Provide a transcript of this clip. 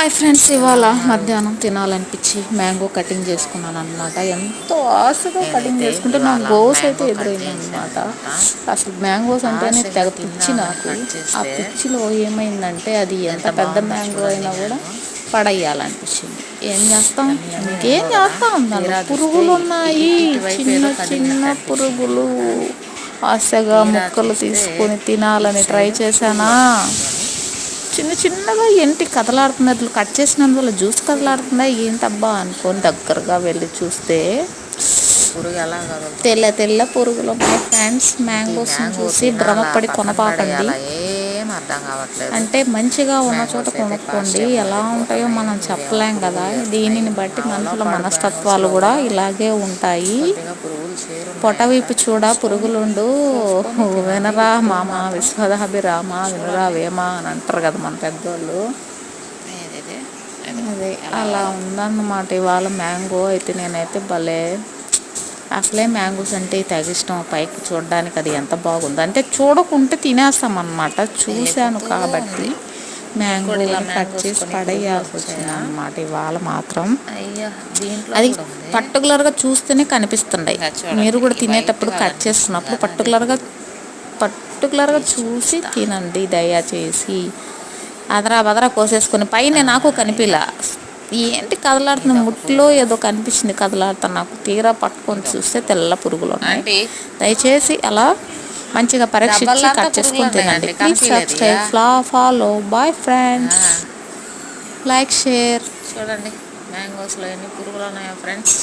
Hi friends, ఇవాళ మధ్యాహ్నం తినాలనిపించి mango cutting చేసుకున్నాను అనమాట. ఎంతో ఆశగా కటింగ్ చేసుకుంటే నాకు గోస్ అయితే ఎదురైంది అనమాట. అసలు మ్యాంగోస్ అంటేనే తెగ పిచ్చి నాకు. ఆ పిచ్చిలో ఏమైందంటే అది ఎంత పెద్ద మ్యాంగో అయినా కూడా పడేయాలనిపించింది. ఏం చేస్తాం, ఇంకేం చేస్తాం, దాంట్లో పురుగులు ఉన్నాయి, చిన్న చిన్న పురుగులు. ఆశగా ముక్కలు తీసుకొని తినాలని ట్రై చేశానా, చిన్న చిన్నగా ఏంటి కదలాడుతున్నట్లు కట్ చేసినందువల్ల జ్యూస్ కదలాడుతుందా ఏంటబ్బా అనుకొని దగ్గరగా వెళ్ళి చూస్తే తెల్ల తెల్ల పురుగులు ఉన్నాయి ఫ్రెండ్స్. మ్యాంగోస్ చూసి భ్రమపడి కొనపాకండి. అంటే మంచిగా ఉన్న చోట కొనుక్కోండి. ఎలా ఉంటాయో మనం చెప్పలేం కదా. దీనిని బట్టి మనుషుల మనస్తత్వాలు కూడా ఇలాగే ఉంటాయి. పొటవైపు చూడ పురుగులుండు, వినరా మామ విశ్వదాభిరామ వినరా వేమ అని అంటారు కదా మన పెద్దోళ్ళు. అదే అలా ఉందన్నమాట ఇవాళ మ్యాంగో అయితే. నేనైతే భలే, అసలే మ్యాంగోస్ అంటే తెగ ఇష్టం. పైకి చూడడానికి అది ఎంత బాగుంది అంటే చూడకుంటే తినేస్తాం అన్నమాట. చూశాను కాబట్టి మ్యాంగో కట్ చేసి పడేయాల్సి వచ్చింది అన్నమాట ఇవాళ మాత్రం. అది పర్టికులర్గా చూస్తేనే కనిపిస్తుండే. మీరు కూడా తినేటప్పుడు కట్ చేస్తున్నప్పుడు పర్టికులర్గా చూసి తినండి దయచేసి. అదరా బదరా కోసేసుకొని పైన నాకు కనిపిలా ఏంటి కదలాడుతున్న ముట్లో ఏదో కనిపించింది కదలాడుతున్నా. నాకు తీరా పట్టుకొని చూస్తే తెల్ల పురుగులు ఉన్నాయి. దయచేసి అలా మంచిగా పరీక్షించి కట్ చేసుకొని తినండి. Please subscribe, follow. Bye friends, like, share. చూడండి మ్యాంగోస్లో ఎన్ని పురుగులు ఉన్నాయో ఫ్రెండ్స్.